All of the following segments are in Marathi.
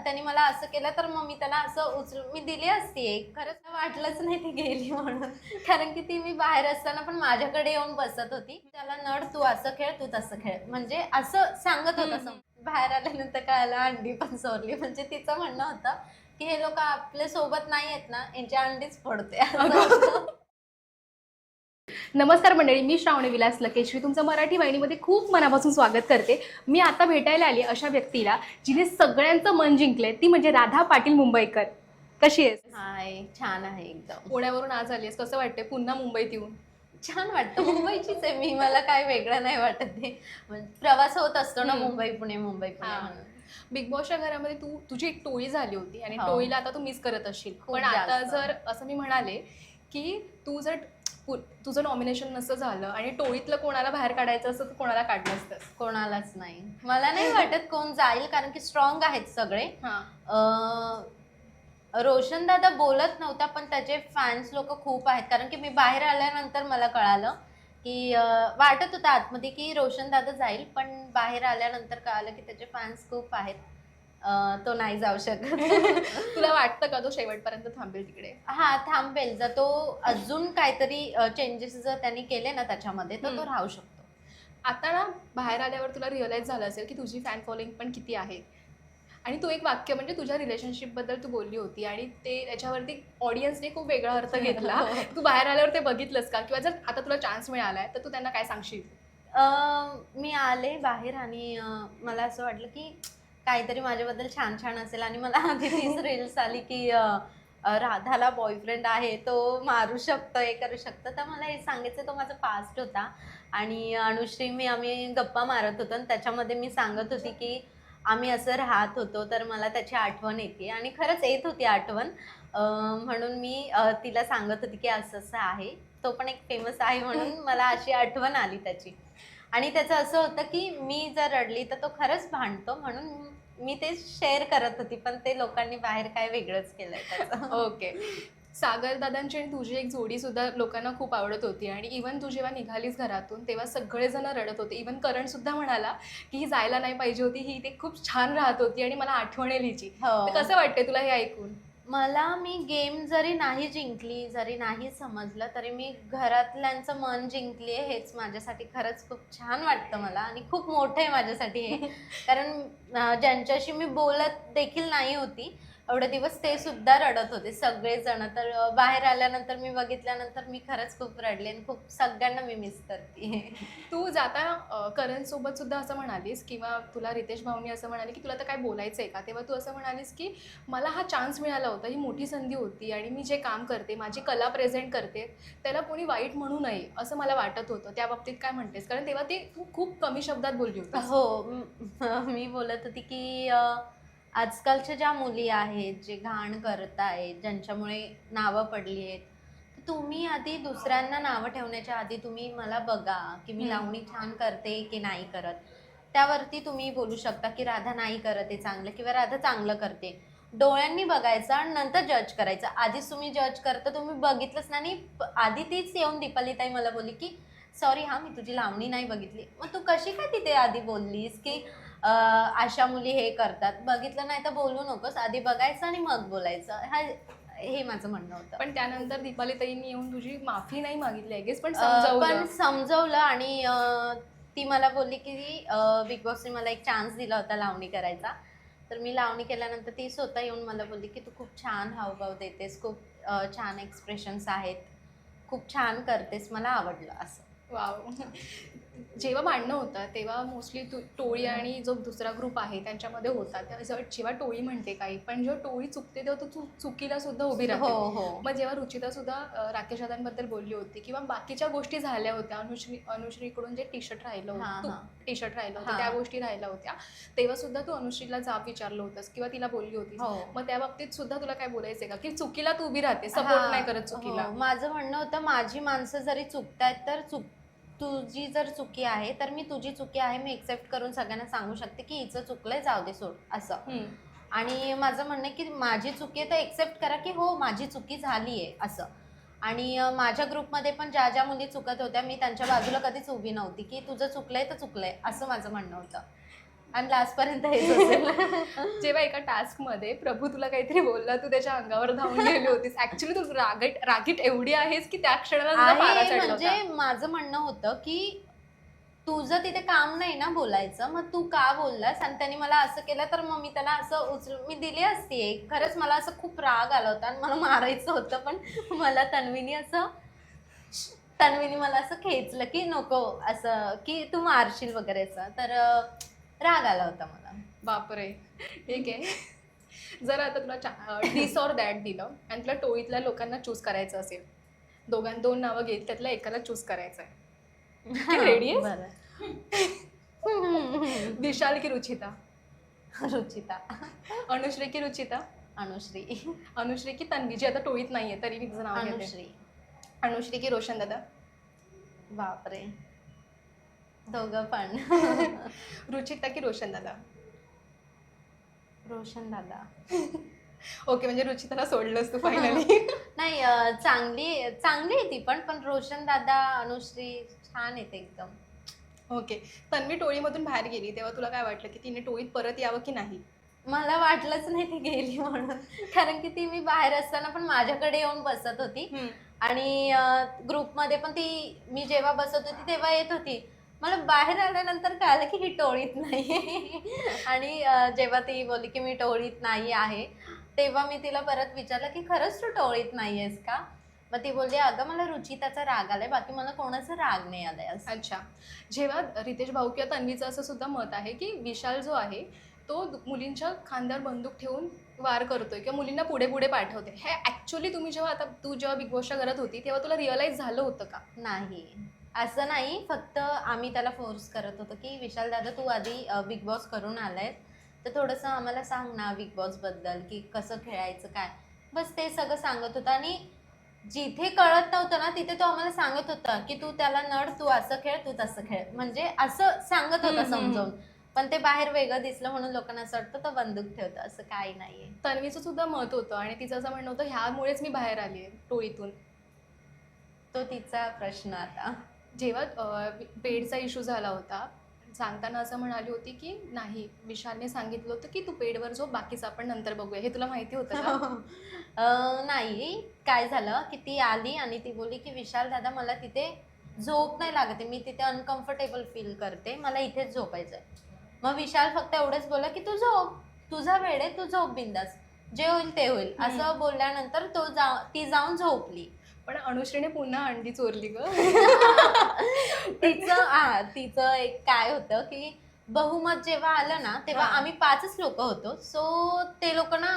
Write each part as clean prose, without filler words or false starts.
त्यांनी मला असं केलं तर मग मी त्याला असं उचलून मी दिली असती एक. खरंच वाटलंच नाही ती गेली म्हणून. कारण की ती मी बाहेर असताना पण माझ्याकडे येऊन बसत होती. त्याला नड तू असं खेळ, तू तसं खेळ. म्हणजे असं सांगत होता. बाहेर आल्यानंतर कळालं अंडी पण चोरली. म्हणजे तिचं म्हणणं होतं की हे लोक आपल्या सोबत नाही आहेत ना, यांची अंडीच फोडते. नमस्कार मंडळी, मी श्रावणी विलास लकेश्री तुमचं मराठी वाहिनीमध्ये खूप मनापासून स्वागत करते. मी आता भेटायला आली अशा व्यक्तीला जिने सगळ्यांचं मन जिंकलंय, ती म्हणजे राधा पाटील मुंबईकर. कशी आहेस? हाय, छान आहे एकदम. पुण्यावरून आज आलीस, कसं वाटतंय पुन्हा मुंबईत येऊन? छान वाटतं. मुंबईचीच आहे मी, मला काय वेगळं नाही वाटत ते. प्रवास होत असतो ना मुंबई पुणे म्हणून. बिग बॉसच्या घरामध्ये तुझी एक टोळी झाली होती आणि हो. टोळीला आता तू मिस करत असशील. खूप पण आता जास्त. जर असं मी म्हणाले की तुझं नॉमिनेशन नसतं झालं आणि टोळीतलं कोणाला बाहेर काढायचं असतं तर कोणाला काढलं असतं? कोणालाच नाही. मला नाही वाटत कोण जाईल, कारण की स्ट्रॉंग आहेत सगळे. रोशन दादा बोलत नव्हता, पण त्याचे फॅन्स लोक खूप आहेत. कारण की मी बाहेर आल्यानंतर मला कळालं की वाटत होतं आतमध्ये की रोशन दादा जाईल, पण बाहेर आल्यानंतर कळालं की त्याचे फॅन्स खूप आहेत. तो नाही जाऊ शकत. तुला वाटतं का तो शेवटपर्यंत थांबेल तिकडे? हा, थांबेल. जर तो अजून काहीतरी चेंजेस जर त्यांनी केले ना त्याच्यामध्ये, तर तो राहू शकतो. आता ना बाहेर आल्यावर तुला रिअलाइज झालं असेल की तुझी फॅन फॉलोइंग पण किती आहे. आणि तू एक वाक्य म्हणजे तुझ्या रिलेशनशिपबद्दल तू बोलली होती आणि ते त्याच्यावरती ऑडियन्सने खूप वेगळा अर्थ घेतला. तू बाहेर आल्यावर ते बघितलंस का? किंवा जर आता तुला चान्स मिळालाय तर तू त्यांना काय सांगशील? मी आले बाहेर आणि मला असं वाटलं की काहीतरी माझ्याबद्दल छान छान असेल. आणि मला आधी तीच रील्स आली की राधाला बॉयफ्रेंड आहे, तो मारू शकतो, हे करू शकतो. तर मला हे सांगायचं, तो माझा पास्ट होता. आणि अनुश्री आम्ही गप्पा मारत होतो आणि त्याच्यामध्ये मी सांगत होती की आम्ही असं राहत होतो, तर मला त्याची आठवण येते. आणि खरंच येत होती आठवण. म्हणून मी तिला सांगत होती की असं असं आहे, तो पण एक फेमस आहे म्हणून मला अशी आठवण आली त्याची. आणि त्याचं असं होतं की मी जर रडली तर तो खरंच भांडतो, म्हणून मी ते शेअर करत होती. पण ते लोकांनी बाहेर काय वेगळंच केलंय त्याचं. ओके. सागर दादांची आणि तुझी एक जोडी सुद्धा लोकांना खूप आवडत होती आणि इव्हन तू जेव्हा निघालीस घरातून तेव्हा सगळेजण रडत होते. इव्हन करण सुद्धा म्हणाला की ही जायला नाही पाहिजे होती, ही ते खूप छान राहत होती आणि मला आठवण येईल हिची. तर कसं वाटतंय तुला हे ऐकून? मी गेम जरी नाही जिंकली, जरी नाही समजलं, तरी मी घरातल्यांचं मन जिंकली आहे, हेच माझ्यासाठी खरंच खूप छान वाटतं मला. आणि खूप मोठं आहे माझ्यासाठी हे. कारण ज्यांच्याशी मी बोलत देखील नाही होती एवढे दिवस, ते सुद्धा रडत होते सगळेजण. तर बाहेर आल्यानंतर मी बघितल्यानंतर मी खरंच खूप रडले आणि खूप सगळ्यांना मी मिस करते. तू जाता करण सोबत सुद्धा असं म्हणालीस किंवा तुला रितेश भाऊनी असं म्हणाले की तुला तर काय बोलायचं आहे का? तेव्हा तू असं म्हणालीस की मला हा चान्स मिळाला होता, ही मोठी संधी होती आणि मी जे काम करते, माझी कला प्रेझेंट करते, त्याला कोणी वाईट म्हणू नये असं मला वाटत होतं. त्या बाबतीत काय म्हणतेस? कारण तेव्हा ती तू खूप कमी शब्दात बोलली होती. हो, मी बोलत होती की आजकालच्या ज्या मुली आहेत, जे घाण करत आहेत, ज्यांच्यामुळे नावं पडली आहेत, तुम्ही आधी दुसऱ्यांना नावं ठेवण्याच्या आधी तुम्ही मला बघा की मी लावणी छान करते की नाही करत. त्यावरती तुम्ही बोलू शकता की राधा नाही करत आहे चांगलं, किंवा राधा चांगलं करते. डोळ्यांनी बघायचं आणि नंतर जज करायचं. आधीच तुम्ही जज करता, तुम्ही बघितलंच नाही. आणि आधी तीच येऊन दीपालीताई मला बोलली की सॉरी हां, मी तुझी लावणी नाही बघितली. मग तू कशी काय तिथे आधी बोललीस की अशा मुली हे करतात? बघितलं नाही तर बोलू नकोस, आधी बघायचं आणि मग बोलायचं. हे माझं म्हणणं होतं. पण त्यानंतर दीपालीताईंनी येऊन तुझी माफी नाही मागितली आय गेस, पण समजवलं. आणि ती मला बोलली की बिग बॉसने मला एक चान्स दिला होता लावणी करायचा. तर मी लावणी केल्यानंतर ती स्वतः येऊन मला बोलली की तू खूप छान हावभाव देतेस, खूप छान एक्सप्रेशन्स आहेत, खूप छान करतेस, मला आवडलं असं. वाव. जेव्हा भांडणं होतं तेव्हा मोस्टली टोळी आणि जो दुसरा ग्रुप आहे त्यांच्यामध्ये होता. जेव्हा टोळी म्हणते काही, पण जेव्हा टोळी चुकते तेव्हा तू चुकीला सुद्धा उभी राहते. हो. मग जेव्हा रुचिता सुद्धा राकेश दादांबद्दल बोलली होती किंवा बाकीच्या गोष्टी झाल्या होत्या, अनुश्रीकडून जे टी शर्ट राहिलं होतं, त्या गोष्टी राहिल्या होत्या, तेव्हा सुद्धा तू अनुश्रीला जाब विचारलं होतंस किंवा तिला बोलली होतीस. मग त्या बाबतीत सुद्धा तुला काय बोलायचंय का की चुकीला तू उभी राहते, सपोर्ट नाही करत चुकीला? माझं म्हणणं होतं, माझी माणसं जरी चुकतायत तर तुझी जर चुकी आहे तर मी तुझी चुकी आहे मी एक्सेप्ट करून सगळ्यांना सांगू शकते की हिचं चुकलंय, जाऊ दे, सोड, असं. आणि माझं म्हणणं आहे की माझी चुकी आहे तर एक्सेप्ट करा की हो माझी चुकी झाली आहे असं. आणि माझ्या ग्रुपमध्ये पण ज्या ज्या मुली चुकत होत्या, मी त्यांच्या बाजूला कधीच उभी नव्हती की तुझं चुकलंय तर चुकलंय, असं माझं म्हणणं होतं. आणि लास्ट पर्यंत हेच असेल. जेव्हा एका टास्कमध्ये प्रभू तुला काहीतरी बोलला, तू त्याच्या अंगावर धावून गेली होतीस. ऍक्च्युली तू रागीट एवढी आहेस की त्या क्षणाला तुला पारा आहे चढला म्हणजे होता. माझं म्हणणं होतं की तुझं तिथे काम नाही ना बोलायचं, मग तू का बोललास आणि त्यांनी मला असं केलं तर मग मी त्याला असं उचलून मी दिली असती एक. खरंच मला असं खूप राग आला होता आणि मला मारायचं होतं, पण मला तन्वीने मला असं खेचलं की नको असं की तू मारशील वगैरे असं, तर राग आला होता मला. बापरे. ठीक आहे. जर आता तुला दिस ऑर दॅट दिलं आणि तुला टोळीतल्या लोकांना चूज करायचं असेल, दोन नावं घेत त्यातल्या एकाला चूज करायचं आहे, रेडी आहेस? बरं. विशाल की रुचिता? रुचिता. अनुश्री की रुचिता? अनुश्री. अनुश्री की तन्वी, जी आता टोळीत नाहीये तरी मी तिचं नाव घेते. अनुश्री. अनुश्री की रोशन दादा? बापरे, दोघं पण. रुचिता की रोशन दादा? रोशन दादा. ओके, म्हणजे रुचिताला सोडलंस तू फायनली. नाही चांगली चांगली आहे ती पण रोशन दादा अनुश्री छान आहेत एकदम. ओके. तन्वी टोळीमधून बाहेर गेली तेव्हा तुला काय वाटलं की तिने टोळीत परत यावं की नाही? मला वाटलंच नाही ती गेली म्हणून, कारण की ती मी बाहेर असताना पण माझ्याकडे येऊन बसत होती आणि ग्रुपमध्ये पण ती मी जेव्हा बसत होती तेव्हा येत होती. मला बाहेर आल्यानंतर कळालं की ही टोळीत नाही. आणि जेव्हा ती बोलली की मी टोळीत नाही आहे, तेव्हा मी तिला परत विचारलं की खरंच तू टोळीत नाही आहेस का? मग ती बोलली अगं मला रुचिताचा राग आलाय, बाकी मला कोणाचा राग नाही आलाय असं. अच्छा. जेव्हा रितेश भाऊ किंवा तन्वीचं असं सुद्धा मत आहे की विशाल जो आहे तो मुलींच्या खांद्यावर बंदूक ठेवून वार करतोय किंवा मुलींना पुढे पुढे पाठवते, हे ॲक्च्युली तू जेव्हा बिग बॉसच्या घरात होती तेव्हा तुला रिअलाईज झालं होतं का? नाही, असं नाही. फक्त आम्ही त्याला फोर्स करत होतो की विशाल दादा तू आधी बिग बॉस करून आलाय, तर थोडंसं आम्हाला सांग ना बिग बॉस बद्दल की कसं खेळायचं काय. बस ते सगळं सांगत होता आणि जिथे कळत नव्हतं ना तिथे तो आम्हाला सांगत होता की तू त्याला नड, तू असं खेळ, तू तसं खेळ, म्हणजे असं सांगत होता समजावून. पण ते बाहेर वेगळं दिसलं म्हणून लोकांना असं वाटतं तो बंदूक ठेवतो, असं काही नाहीये. तन्वीचं सुद्धा मत होतं आणि तिचं असं म्हणणं होतं ह्यामुळेच मी बाहेर आली आहे टोळीतून. तो तिचा प्रश्न आता. जेव्हा पेडचा इश्यू झाला होता सांगताना असं म्हणाली होती की नाही, विशालने सांगितलं होतं की तू पेडवर झोप, बाकीचं आपण नंतर बघूया. हे तुला माहिती होतं का? नाही, काय झालं की ती आली आणि ती बोलली की विशाल दादा मला तिथे झोप नाही लागते, मी तिथे अनकम्फर्टेबल फील करते, मला इथेच झोपायचंय. मग विशाल फक्त एवढंच बोलला की तू झोप, तुझा वेळ आहे, तू झोप बिंदास, जे होईल ते होईल. असं बोलल्यानंतर ती जाऊन झोपली. पण अनुश्रीने पुन्हा अंडी चोरली ग. तिचं एक काय होतं की बहुमत जेव्हा आलं ना तेव्हा आम्ही 5च लोक होतो. सो ते लोक ना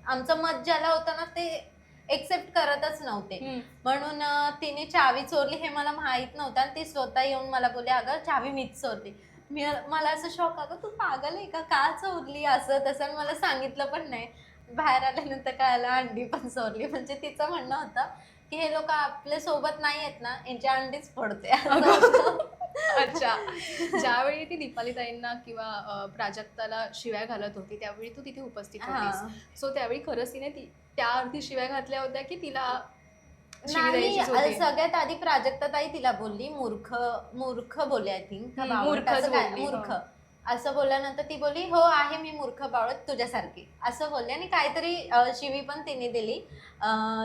आमचं मत ज्याला होतं ना ते एक्सेप्ट करतच नव्हते. म्हणून तिने चावी चोरली हे मला माहित नव्हतं आणि ती स्वतः येऊन मला बोलली अगं चावी मीच चोरली. मला असं शॉक, अगं तू पागल आहे का चोरली असं तसं, मला सांगितलं पण नाही. बाहेर आल्यानंतर कळालं अंडी पण चोरली. म्हणजे तिचं म्हणणं होतं की हे लोक आपल्या सोबत नाही आहेत ना, यांची अंडीच फोडते. अच्छा. ज्यावेळी ती दीपाली ताईंना किंवा प्राजक्ताला शिव्या घालत होती त्यावेळी तू तिथे उपस्थित होतीस. सो त्यावेळी खरंच तिने त्या अर्थी शिव्या घातल्या होत्या की तिला नाही, सगळ्यात आधी प्राजक्ता ताई तिला बोलली मूर्ख बोलली. आय थिंक मूर्ख असं बोलल्यानंतर ती बोलली हो आहे मी मूर्ख बावळत तुझ्यासारखी असं बोलली आणि काहीतरी शिवी पण तिने दिली.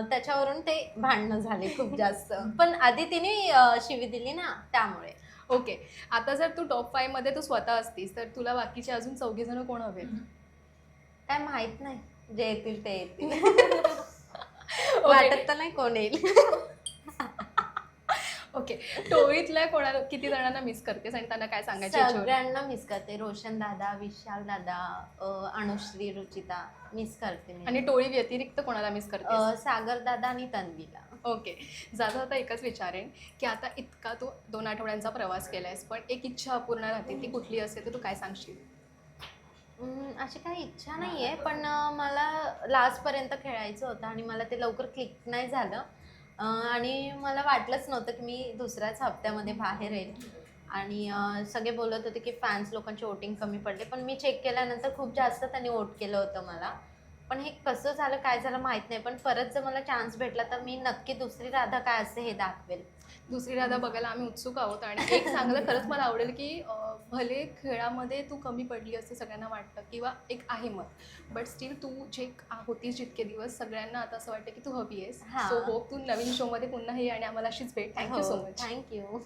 त्याच्यावरून ते भांडणं झाले खूप जास्त. पण आधी तिने शिवी दिली ना त्यामुळे. ओके. आता जर तू टॉप 5 मध्ये तू स्वतः असतीस तर तुला बाकीचे अजून 4 जण कोण हवेत? काय माहित नाही, जे येतील ते येतील. वाटत तर नाही कोण येईल. ओके. टोळीतल्या किती जणांना मिस करतेस आणि त्यांना काय सांगायचं? सगळ्यांना मिस करते. रोशन दादा, विशाल दादा, अनुश्री, रुचिता मिस करते. आणि टोळी व्यतिरिक्त कोणाला मिस करते? सागर दादा आणि तन्वीला. ओके. जाता आता एकच विचारेन की आता इतका तू 2 आठवड्यांचा प्रवास केलायस पण एक इच्छा अपूर्ण राहते, ती कुठली असते तर तू काय सांगशील? अशी काही इच्छा नाही आहे, पण मला लास्टपर्यंत खेळायचं होतं आणि मला ते लवकर क्लिक नाही झालं. आणि मला वाटलंच नव्हतं की मी दुसऱ्याच हप्त्यामध्ये बाहेर येईल. आणि सगळे बोलत होते की फॅन्स लोकांची वोटिंग कमी पडले, पण मी चेक केल्यानंतर खूप जास्त त्यांनी वोट केलं होतं मला. पण हे कसं झालं काय झालं माहीत नाही. पण परत जर मला चान्स भेटला तर मी नक्की दुसरी राधा काय असते हे दाखवेल. दुसरी राधा बघायला आम्ही उत्सुक आहोत. आणि एक सांगायला खरंच मला आवडेल की भले खेळामध्ये तू कमी पडली असं सगळ्यांना वाटतं किंवा एक आहे मत, बट स्टील तू जे होतीस जितके दिवस सगळ्यांना आता असं वाटतं की तू हवी आहेस. हा. सो होप तू नवीन शोमध्ये पुन्हा ये आणि आम्हाला अशीच भेट. Thank you so much. थँक्यू.